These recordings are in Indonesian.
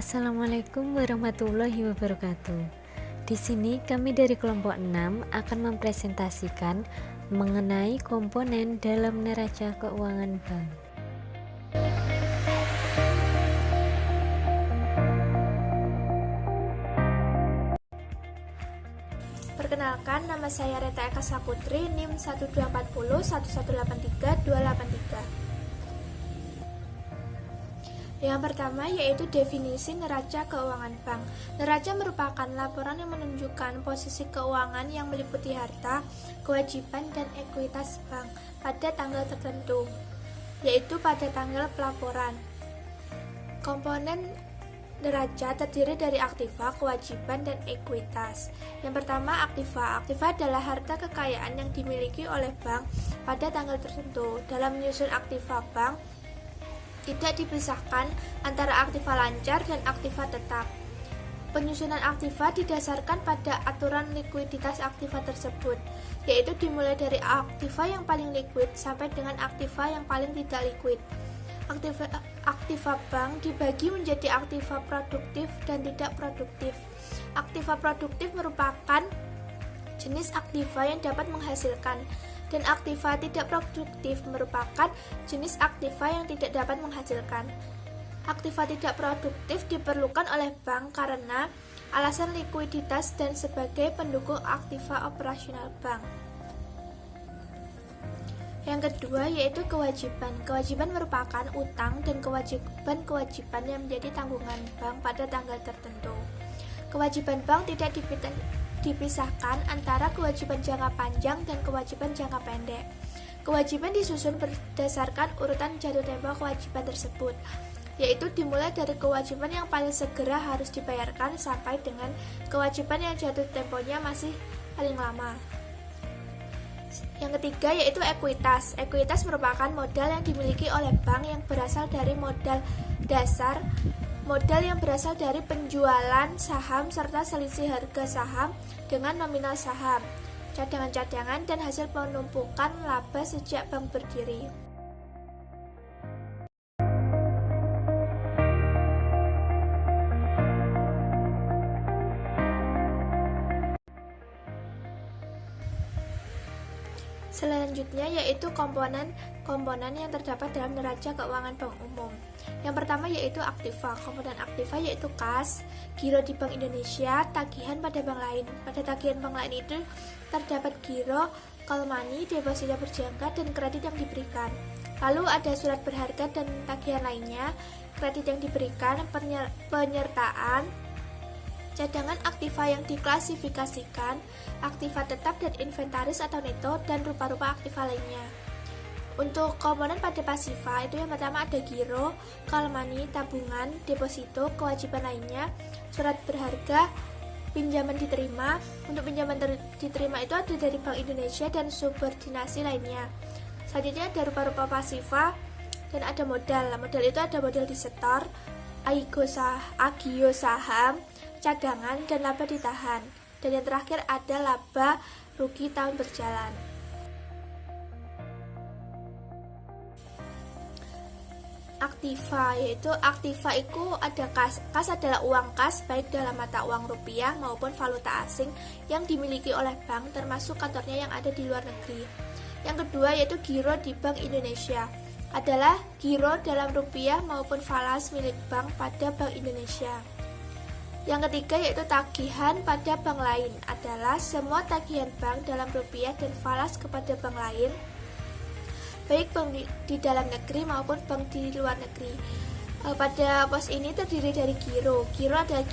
Assalamualaikum warahmatullahi wabarakatuh. Di sini kami dari kelompok 6 akan mempresentasikan mengenai komponen dalam neraca keuangan bank. Perkenalkan, nama saya Reta Eka Saputri, NIM 1240 1183 283. Yang pertama yaitu definisi neraca keuangan bank. Neraca merupakan laporan yang menunjukkan posisi keuangan yang meliputi harta, kewajiban, dan ekuitas bank pada tanggal tertentu, yaitu pada tanggal pelaporan. Komponen neraca terdiri dari aktiva, kewajiban, dan ekuitas. Yang pertama, aktiva. Aktiva adalah harta kekayaan yang dimiliki oleh bank pada tanggal tertentu. Dalam menyusun aktiva bank, tidak dipisahkan antara aktiva lancar dan aktiva tetap. Penyusunan aktiva didasarkan pada aturan likuiditas aktiva tersebut, yaitu dimulai dari aktiva yang paling likuid sampai dengan aktiva yang paling tidak likuid. Aktiva bank dibagi menjadi aktiva produktif dan tidak produktif. Aktiva produktif merupakan jenis aktiva yang dapat menghasilkan, dan aktiva tidak produktif merupakan jenis aktiva yang tidak dapat menghasilkan. Aktiva tidak produktif diperlukan oleh bank karena alasan likuiditas dan sebagai pendukung aktiva operasional bank. Yang kedua yaitu kewajiban. Kewajiban merupakan utang dan kewajiban yang menjadi tanggungan bank pada tanggal tertentu. Kewajiban bank tidak dipisahkan antara kewajiban jangka panjang dan kewajiban jangka pendek. Kewajiban disusun berdasarkan urutan jatuh tempo kewajiban tersebut, yaitu dimulai dari kewajiban yang paling segera harus dibayarkan sampai dengan kewajiban yang jatuh temponya masih paling lama. Yang ketiga yaitu ekuitas. Ekuitas merupakan modal yang dimiliki oleh bank yang berasal dari modal dasar, modal yang berasal dari penjualan saham serta selisih harga saham dengan nominal saham, cadangan-cadangan, dan hasil penumpukan laba sejak bank berdiri. Selanjutnya yaitu komponen yang terdapat dalam neraca keuangan bank umum. Yang pertama yaitu aktiva. Komponen aktiva yaitu kas, giro di Bank Indonesia, tagihan pada bank lain. Pada tagihan bank lain itu terdapat giro, call money, deposito berjangka, dan kredit yang diberikan. Lalu ada surat berharga dan tagihan lainnya, kredit yang diberikan, penyertaan, cadangan aktiva yang diklasifikasikan, aktiva tetap dan inventaris atau neto, dan rupa-rupa aktiva lainnya. Untuk komponen pada pasiva itu yang pertama ada giro, call money, tabungan, deposito, kewajiban lainnya, surat berharga, pinjaman diterima. Untuk pinjaman diterima itu ada dari Bank Indonesia dan subordinasi lainnya. Selanjutnya ada rupa-rupa pasiva dan ada modal. Modal itu ada modal disetor, agio saham, cadangan, dan laba ditahan. Dan yang terakhir ada laba rugi tahun berjalan. Aktiva yaitu aktiva itu ada kas. Kas adalah uang kas baik dalam mata uang rupiah maupun valuta asing yang dimiliki oleh bank termasuk kantornya yang ada di luar negeri. Yang kedua yaitu giro di Bank Indonesia, adalah giro dalam rupiah maupun falas milik bank pada Bank Indonesia. Yang ketiga yaitu tagihan pada bank lain, adalah semua tagihan bank dalam rupiah dan falas kepada bank lain, baik bank di dalam negeri maupun bank di luar negeri. Pada pos ini terdiri dari giro. Giro adalah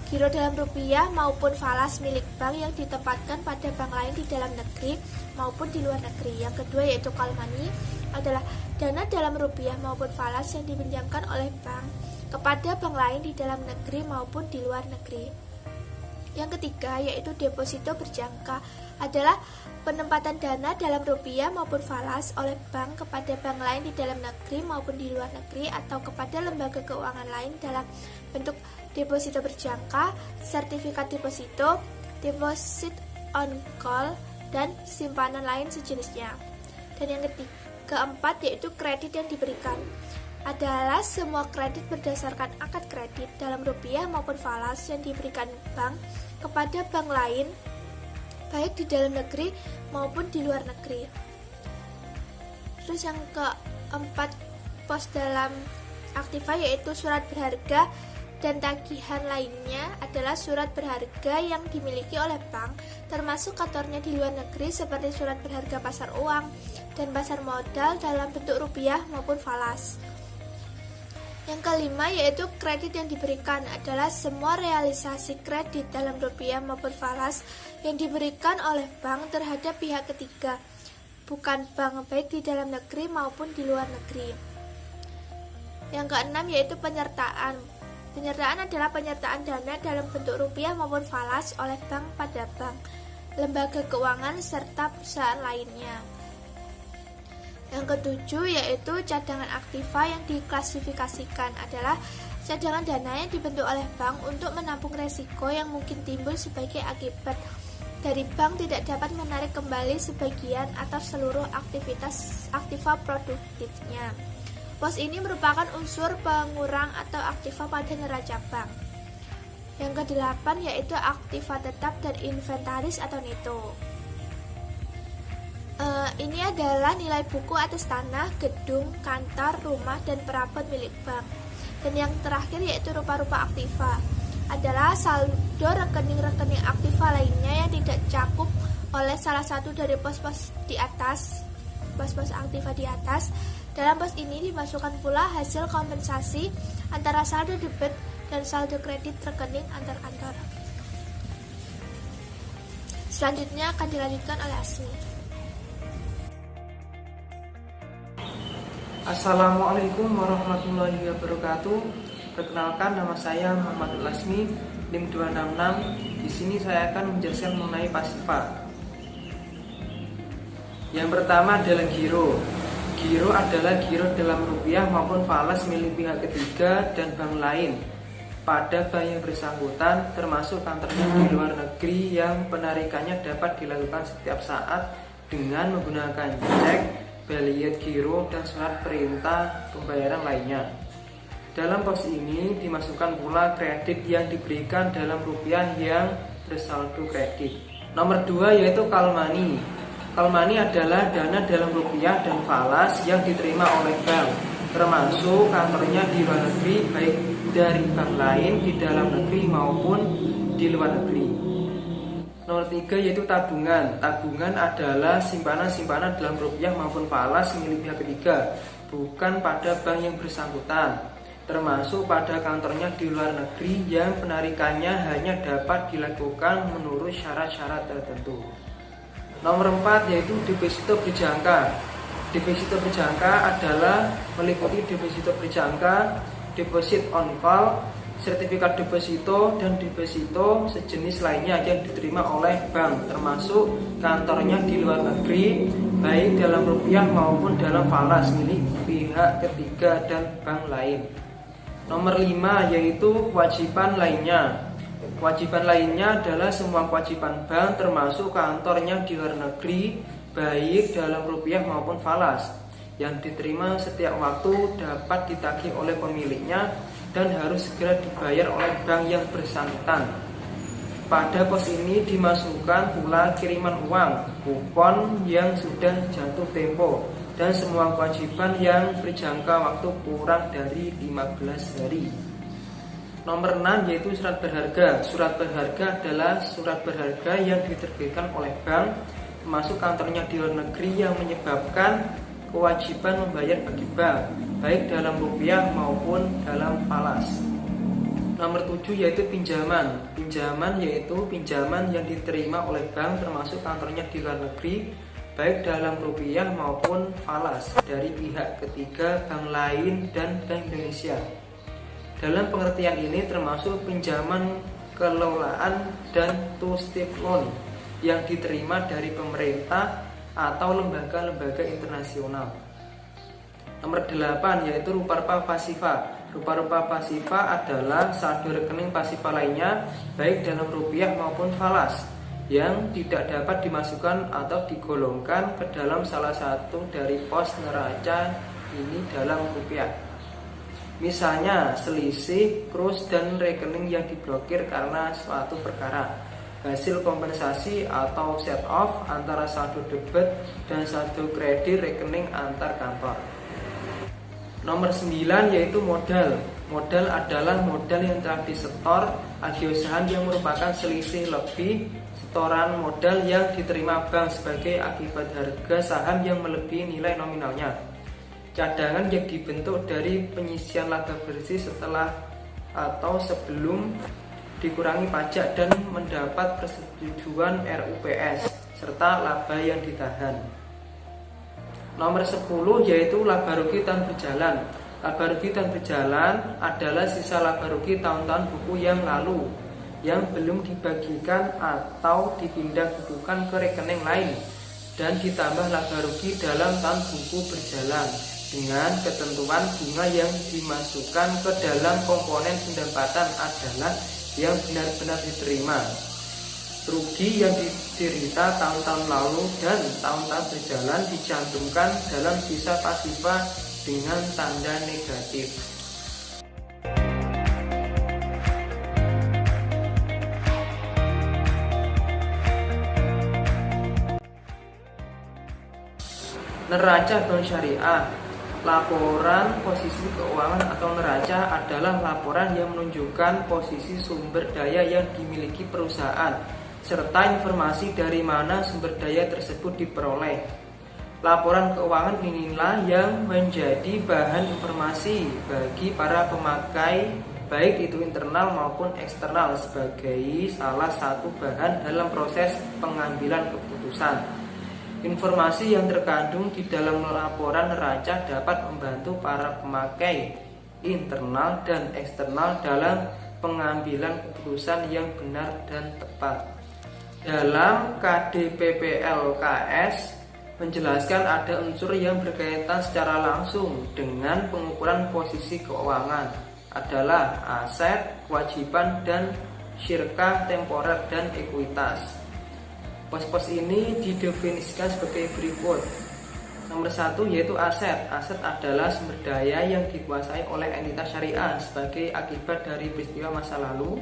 giro dalam rupiah maupun falas milik bank yang ditempatkan pada bank lain di dalam negeri maupun di luar negeri. Yang kedua yaitu call money, adalah dana dalam rupiah maupun falas yang dipinjamkan oleh bank kepada bank lain di dalam negeri maupun di luar negeri. Yang ketiga yaitu deposito berjangka, adalah penempatan dana dalam rupiah maupun falas oleh bank kepada bank lain di dalam negeri maupun di luar negeri atau kepada lembaga keuangan lain dalam bentuk deposito berjangka, sertifikat deposito, deposit on call, dan simpanan lain sejenisnya. Dan yang keempat yaitu kredit yang diberikan. adalah semua kredit berdasarkan akad kredit dalam rupiah maupun falas yang diberikan bank kepada bank lain baik di dalam negeri maupun di luar negeri. Terus yang keempat pos dalam aktiva yaitu surat berharga dan tagihan lainnya adalah surat berharga yang dimiliki oleh bank termasuk kantornya di luar negeri seperti surat berharga pasar uang dan pasar modal dalam bentuk rupiah maupun falas. Yang kelima yaitu kredit yang diberikan adalah semua realisasi kredit dalam rupiah maupun falas yang diberikan oleh bank terhadap pihak ketiga, bukan bank baik di dalam negeri maupun di luar negeri. Yang keenam yaitu penyertaan. Penyertaan adalah penyertaan dana dalam bentuk rupiah maupun falas oleh bank pada bank, lembaga keuangan serta perusahaan lainnya. Yang ketujuh yaitu cadangan aktiva yang diklasifikasikan adalah cadangan dana yang dibentuk oleh bank untuk menampung resiko yang mungkin timbul sebagai akibat dari bank tidak dapat menarik kembali sebagian atau seluruh aktivitas aktiva produktifnya. Pos ini merupakan unsur pengurang atau aktiva pada neraca bank. Yang kedelapan yaitu aktiva tetap dan inventaris atau neto. Ini adalah nilai buku atas tanah, gedung, kantor, rumah, dan perabot milik bank. Dan yang terakhir yaitu rupa-rupa aktiva adalah saldo rekening-rekening aktiva lainnya yang tidak cakup oleh salah satu dari pos-pos di atas, pos-pos aktiva di atas. Dalam pos ini dimasukkan pula hasil kompensasi antara saldo debit dan saldo kredit rekening antar kantor. Selanjutnya akan dilanjutkan oleh Asmi. Assalamualaikum warahmatullahi wabarakatuh. Perkenalkan, nama saya Muhammad Lasmi, NIM 266. Di sini saya akan menjelaskan mengenai pasifa. Yang pertama adalah giro. Giro adalah giro dalam rupiah maupun falas milik pihak ketiga dan bank lain pada bank yang bersangkutan, termasuk kantornya di luar negeri yang penarikannya dapat dilakukan setiap saat dengan menggunakan cek, baliet giro, dan surat perintah pembayaran lainnya. Dalam pos ini dimasukkan pula kredit yang diberikan dalam rupiah yang bersaldo kredit. Nomor 2 yaitu call money. Call money adalah dana dalam rupiah dan falas yang diterima oleh bank, termasuk kantornya di luar negeri baik dari bank lain di dalam negeri maupun di luar negeri. Nomor 3 yaitu tabungan. Tabungan adalah simpanan-simpanan dalam rupiah maupun falas milik pihak ketiga, bukan pada bank yang bersangkutan, termasuk pada kantornya di luar negeri yang penarikannya hanya dapat dilakukan menurut syarat-syarat tertentu. Nomor 4 yaitu deposito berjangka. Deposito berjangka adalah meliputi deposito berjangka, deposit on call, sertifikat deposito, dan deposito sejenis lainnya yang diterima oleh bank, termasuk kantornya di luar negeri baik dalam rupiah maupun dalam falas milik pihak ketiga dan bank lain. Nomor 5 yaitu kewajiban lainnya. Kewajiban lainnya adalah semua kewajiban bank termasuk kantornya di luar negeri baik dalam rupiah maupun falas yang diterima setiap waktu dapat ditagih oleh pemiliknya dan harus segera dibayar oleh bank yang bersangkutan. Pada pos ini dimasukkan pula kiriman uang, kupon yang sudah jatuh tempo, dan semua kewajiban yang berjangka waktu kurang dari 15 hari. Nomor 6 yaitu surat berharga. Surat berharga adalah surat berharga yang diterbitkan oleh bank, termasuk kantornya di luar negeri yang menyebabkan kewajiban membayar bagi bank, baik dalam rupiah maupun dalam falas. Nomor 7 yaitu pinjaman. Pinjaman yaitu pinjaman yang diterima oleh bank termasuk kantornya di luar negeri, baik dalam rupiah maupun falas dari pihak ketiga, bank lain, dan Bank Indonesia. Dalam pengertian ini termasuk pinjaman kelolaan dan two-step loan yang diterima dari pemerintah atau lembaga-lembaga internasional. Nomor 8 yaitu rupa-rupa pasifa. Rupa-rupa pasifa adalah saldo rekening pasifa lainnya baik dalam rupiah maupun falas yang tidak dapat dimasukkan atau digolongkan ke dalam salah satu dari pos neraca ini dalam rupiah. Misalnya selisih, krus, dan rekening yang diblokir karena suatu perkara, hasil kompensasi atau set off antara saldo debit dan saldo kredit rekening antar kantor. Nomor 9 yaitu modal. Modal adalah modal yang telah disetor agiosahan yang merupakan selisih lebih setoran modal yang diterima bank sebagai akibat harga saham yang melebihi nilai nominalnya. Cadangan yang dibentuk dari penyisian laba bersih setelah atau sebelum dikurangi pajak dan mendapat persetujuan RUPS serta laba yang ditahan. Nomor 10 yaitu laba rugi tahun berjalan. Laba rugi tahun berjalan adalah sisa laba rugi tahun-tahun buku yang lalu yang belum dibagikan atau dipindah bukukan ke rekening lain dan ditambah laba rugi dalam tahun buku berjalan dengan ketentuan bunga yang dimasukkan ke dalam komponen pendapatan adalah yang benar-benar diterima. Rugi yang diderita tahun-tahun lalu dan tahun-tahun berjalan dicantumkan dalam sisa pasifa dengan tanda negatif. Neraca bank syariah. Laporan posisi keuangan atau neraca adalah laporan yang menunjukkan posisi sumber daya yang dimiliki perusahaan serta informasi dari mana sumber daya tersebut diperoleh. Laporan keuangan inilah yang menjadi bahan informasi bagi para pemakai baik itu internal maupun eksternal sebagai salah satu bahan dalam proses pengambilan keputusan. Informasi yang terkandung di dalam laporan neraca dapat membantu para pemakai internal dan eksternal dalam pengambilan keputusan yang benar dan tepat. Dalam KDPPLKS menjelaskan ada unsur yang berkaitan secara langsung dengan pengukuran posisi keuangan adalah aset, kewajiban, dan syirkah temporer dan ekuitas. Pos-pos ini didefinisikan sebagai berikut. Nomor 1 yaitu aset. Aset adalah sumber daya yang dikuasai oleh entitas syariah sebagai akibat dari peristiwa masa lalu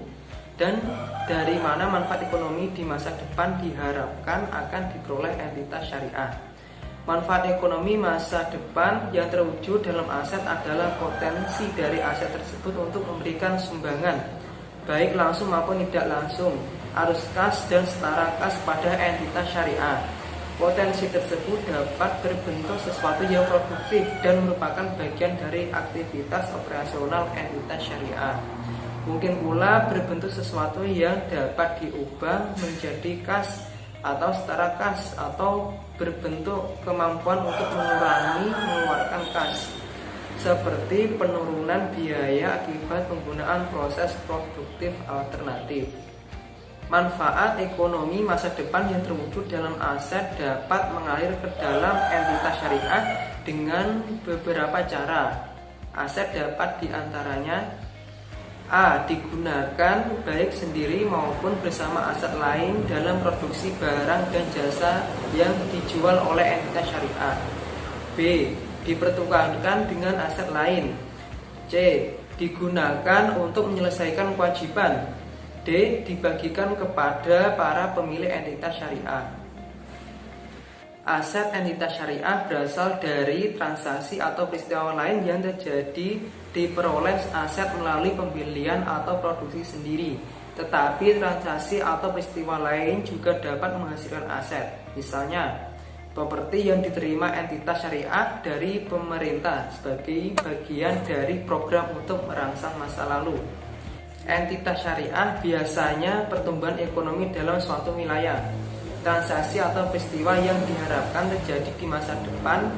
dan dari mana manfaat ekonomi di masa depan diharapkan akan diperoleh entitas syariah. Manfaat ekonomi masa depan yang terwujud dalam aset adalah potensi dari aset tersebut untuk memberikan sumbangan baik langsung maupun tidak langsung, arus kas dan setara kas pada entitas syariah. Potensi tersebut dapat berbentuk sesuatu yang produktif dan merupakan bagian dari aktivitas operasional entitas syariah. Mungkin pula berbentuk sesuatu yang dapat diubah menjadi kas atau setara kas atau berbentuk kemampuan untuk mengurangi mengeluarkan kas, seperti penurunan biaya akibat penggunaan proses produktif alternatif. Manfaat ekonomi masa depan yang terwujud dalam aset dapat mengalir ke dalam entitas syariah dengan beberapa cara. Aset dapat diantaranya A. Digunakan baik sendiri maupun bersama aset lain dalam produksi barang dan jasa yang dijual oleh entitas syariah. B. Dipertukarkan dengan aset lain. C. Digunakan untuk menyelesaikan kewajiban. D. Dibagikan kepada para pemilik entitas syariah. Aset entitas syariah berasal dari transaksi atau peristiwa lain yang terjadi diperoleh aset melalui pembelian atau produksi sendiri. Tetapi transaksi atau peristiwa lain juga dapat menghasilkan aset. Misalnya, properti yang diterima entitas syariah dari pemerintah sebagai bagian dari program untuk merangsang masa lalu. Entitas syariah biasanya pertumbuhan ekonomi dalam suatu wilayah. Transaksi atau peristiwa yang diharapkan terjadi di masa depan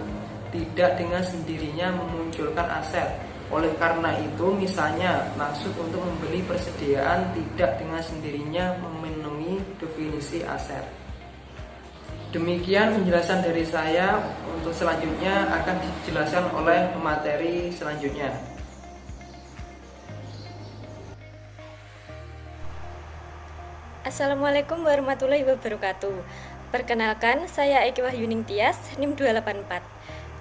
tidak dengan sendirinya memunculkan aset. Oleh karena itu, misalnya maksud untuk membeli persediaan tidak dengan sendirinya memenuhi definisi aset. Demikian penjelasan dari saya. Untuk selanjutnya akan dijelaskan oleh pemateri selanjutnya. Assalamualaikum warahmatullahi wabarakatuh. Perkenalkan, saya Eki Wahyuning Tias, NIM 284.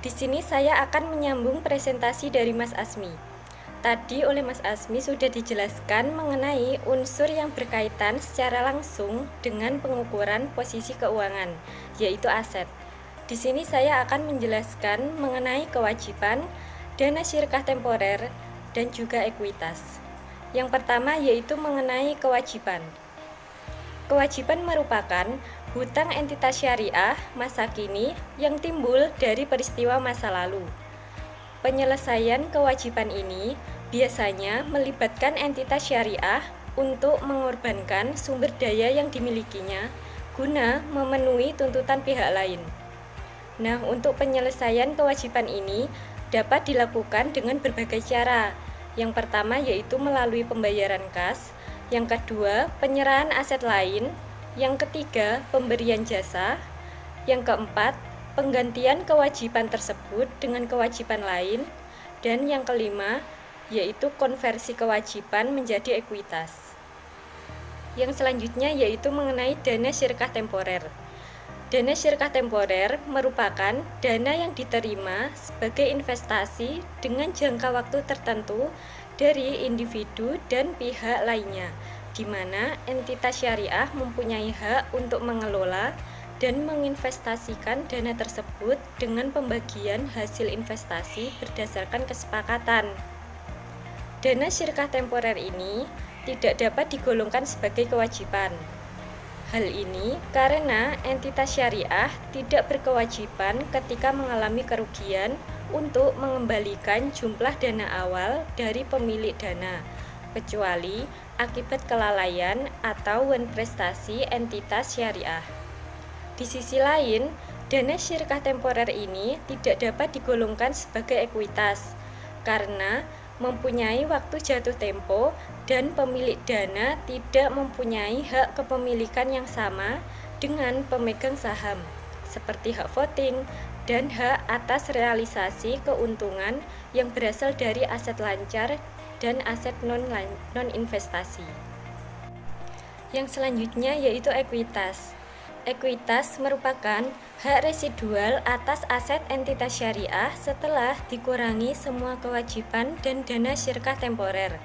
Di sini saya akan menyambung presentasi dari Mas Asmi. Tadi oleh Mas Asmi sudah dijelaskan mengenai unsur yang berkaitan secara langsung dengan pengukuran posisi keuangan, yaitu aset. Di sini saya akan menjelaskan mengenai kewajiban, dana syirkah temporer, dan juga ekuitas. Yang pertama yaitu mengenai kewajiban. Kewajiban merupakan hutang entitas syariah masa kini yang timbul dari peristiwa masa lalu. Penyelesaian kewajiban ini biasanya melibatkan entitas syariah untuk mengorbankan sumber daya yang dimilikinya guna memenuhi tuntutan pihak lain. Nah, untuk penyelesaian kewajiban ini dapat dilakukan dengan berbagai cara. Yang pertama yaitu melalui pembayaran kas, yang kedua penyerahan aset lain, yang ketiga pemberian jasa, yang keempat penggantian kewajiban tersebut dengan kewajiban lain, dan yang kelima yaitu konversi kewajiban menjadi ekuitas. Yang selanjutnya yaitu mengenai dana syirkah temporer. Dana syirkah temporer merupakan dana yang diterima sebagai investasi dengan jangka waktu tertentu dari individu dan pihak lainnya, di mana entitas syariah mempunyai hak untuk mengelola dan menginvestasikan dana tersebut dengan pembagian hasil investasi berdasarkan kesepakatan. Dana syirkah temporer ini tidak dapat digolongkan sebagai kewajiban. Hal ini karena entitas syariah tidak berkewajiban ketika mengalami kerugian untuk mengembalikan jumlah dana awal dari pemilik dana, kecuali akibat kelalaian atau prestasi entitas syariah. Di sisi lain, dana syirkah temporer ini tidak dapat digolongkan sebagai ekuitas karena mempunyai waktu jatuh tempo dan pemilik dana tidak mempunyai hak kepemilikan yang sama dengan pemegang saham, seperti hak voting dan hak atas realisasi keuntungan yang berasal dari aset lancar dan aset non-investasi. Yang selanjutnya yaitu ekuitas. Ekuitas merupakan hak residual atas aset entitas syariah setelah dikurangi semua kewajiban dan dana syirkah temporer.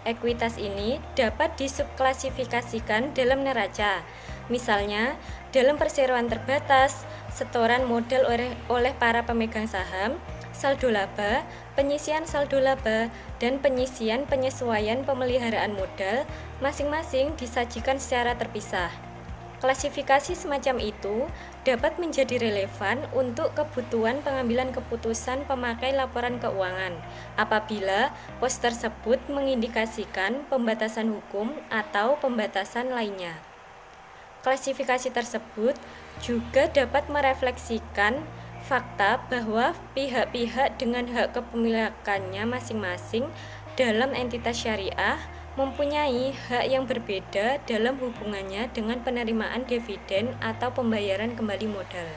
Ekuitas ini dapat disubklasifikasikan dalam neraca, misalnya dalam perseroan terbatas, setoran modal oleh para pemegang saham, saldo laba, penyisian saldo laba, dan penyisian penyesuaian pemeliharaan modal masing-masing disajikan secara terpisah. Klasifikasi semacam itu dapat menjadi relevan untuk kebutuhan pengambilan keputusan pemakai laporan keuangan apabila pos tersebut mengindikasikan pembatasan hukum atau pembatasan lainnya. Klasifikasi tersebut juga dapat merefleksikan fakta bahwa pihak-pihak dengan hak kepemilikannya masing-masing dalam entitas syariah mempunyai hak yang berbeda dalam hubungannya dengan penerimaan dividen atau pembayaran kembali modal.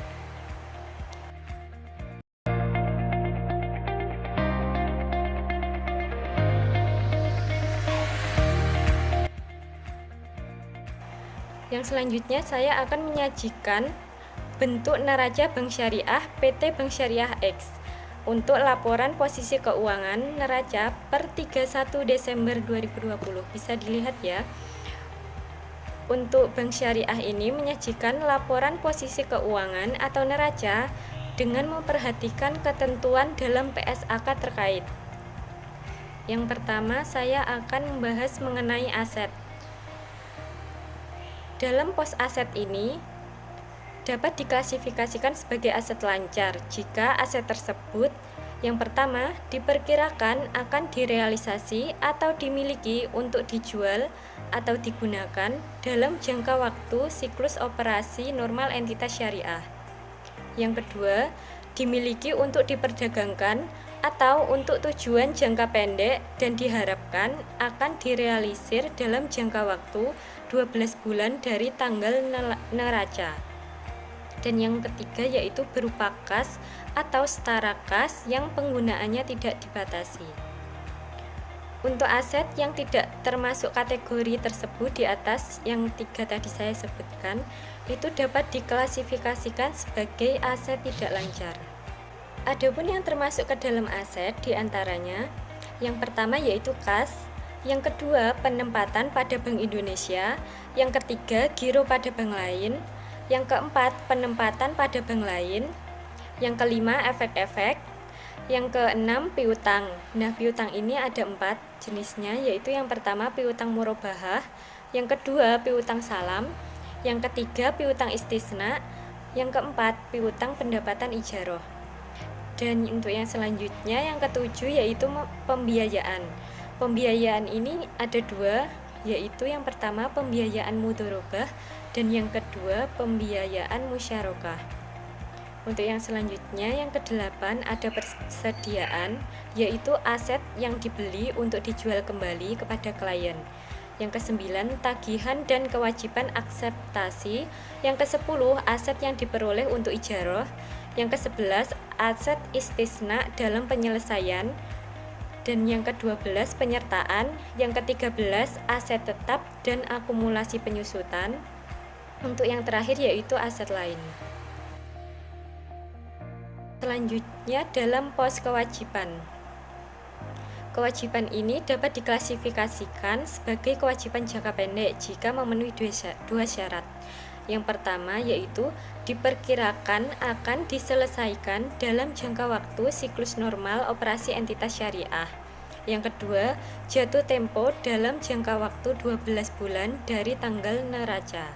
Yang selanjutnya saya akan menyajikan bentuk neraca Bank Syariah PT Bank Syariah X untuk laporan posisi keuangan neraca per 31 Desember 2020. Bisa dilihat ya. Untuk Bank Syariah ini menyajikan laporan posisi keuangan atau neraca dengan memperhatikan ketentuan dalam PSAK terkait. Yang pertama, saya akan membahas mengenai aset. Dalam pos aset ini dapat diklasifikasikan sebagai aset lancar jika aset tersebut yang pertama diperkirakan akan direalisasi atau dimiliki untuk dijual atau digunakan dalam jangka waktu siklus operasi normal entitas syariah. Yang kedua, dimiliki untuk diperdagangkan atau untuk tujuan jangka pendek dan diharapkan akan direalisir dalam jangka waktu 12 bulan dari tanggal neraca. Dan yang ketiga yaitu berupa kas atau setara kas yang penggunaannya tidak dibatasi. Untuk aset yang tidak termasuk kategori tersebut di atas yang 3 tadi saya sebutkan, itu dapat diklasifikasikan sebagai aset tidak lancar. Adapun yang termasuk ke dalam aset diantaranya Yang pertama yaitu kas, yang kedua penempatan pada Bank Indonesia, yang ketiga giro pada bank lain, yang keempat penempatan pada bank lain, yang kelima efek-efek, yang keenam piutang. Nah, piutang ini ada 4 jenisnya, yaitu yang pertama piutang murabahah, yang kedua piutang salam, yang ketiga piutang istisna, yang keempat piutang pendapatan ijaroh. Dan untuk yang selanjutnya yang ketujuh yaitu pembiayaan. Pembiayaan ini ada 2, yaitu yang pertama pembiayaan mudharabah dan yang kedua pembiayaan musyarakah. Untuk yang selanjutnya yang kedelapan ada persediaan, yaitu aset yang dibeli untuk dijual kembali kepada klien. Yang kesembilan tagihan dan kewajiban akseptasi. Yang ke-10 aset yang diperoleh untuk ijaroh. Yang ke-11 aset istisna dalam penyelesaian. Dan yang ke-12 penyertaan. Yang ke-13 aset tetap dan akumulasi penyusutan. Untuk yang terakhir yaitu aset lain. Selanjutnya dalam pos kewajiban. Kewajiban ini dapat diklasifikasikan sebagai kewajiban jangka pendek jika memenuhi 2 syarat. Yang pertama yaitu diperkirakan akan diselesaikan dalam jangka waktu siklus normal operasi entitas syariah. Yang kedua, jatuh tempo dalam jangka waktu 12 bulan dari tanggal neraca.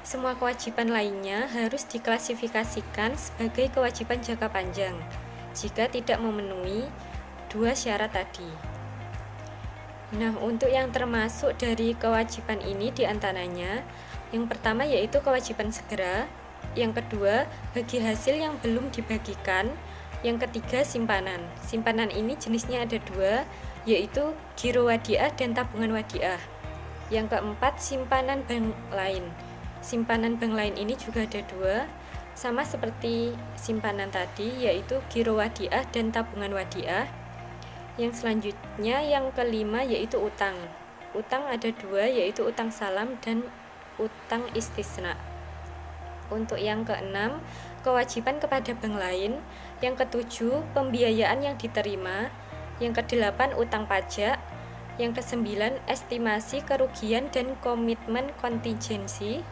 Semua kewajiban lainnya harus diklasifikasikan sebagai kewajiban jangka panjang jika tidak memenuhi 2 syarat tadi. Nah, untuk yang termasuk dari kewajiban ini diantaranya yang pertama yaitu kewajiban segera, yang kedua bagi hasil yang belum dibagikan, yang ketiga simpanan. Simpanan ini jenisnya ada 2, yaitu giro wadiah dan tabungan wadiah. Yang keempat simpanan bank lain. Simpanan bank lain ini juga ada 2, sama seperti simpanan tadi, yaitu giro wadiah dan tabungan wadiah. Yang selanjutnya yang kelima yaitu utang. Utang ada 2, yaitu utang salam dan utang istisna. Untuk yang keenam kewajiban kepada bank lain. Yang ketujuh pembiayaan yang diterima. Yang kedelapan utang pajak. Yang kesembilan estimasi kerugian dan komitmen kontingensi.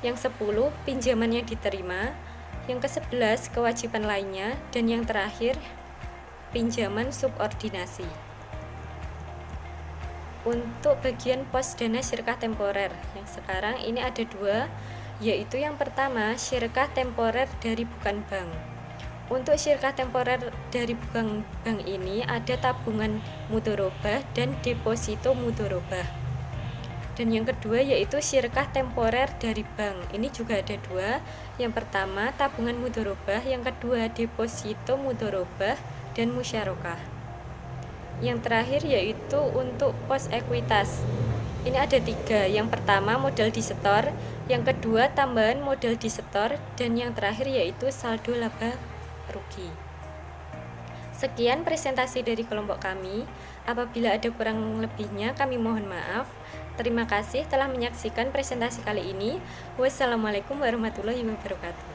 Yang 10 pinjaman yang diterima. Yang ke-11 kewajiban lainnya. Dan yang terakhir pinjaman subordinasi. Untuk bagian pos dana syirkah temporer yang sekarang ini ada 2, yaitu yang pertama syirkah temporer dari bukan bank. Untuk syirkah temporer dari bukan bank ini ada tabungan mudharabah dan deposito mudharabah. Dan yang kedua yaitu syirkah temporer dari bank. Ini juga ada 2. Yang pertama tabungan mudharabah, yang kedua deposito mudharabah dan musyarakah. Yang terakhir yaitu untuk pos ekuitas. Ini ada 3. Yang pertama modal disetor, yang kedua tambahan modal disetor, dan yang terakhir yaitu saldo laba rugi. Sekian presentasi dari kelompok kami. Apabila ada kurang lebihnya kami mohon maaf. Terima kasih telah menyaksikan presentasi kali ini. Wassalamualaikum warahmatullahi wabarakatuh.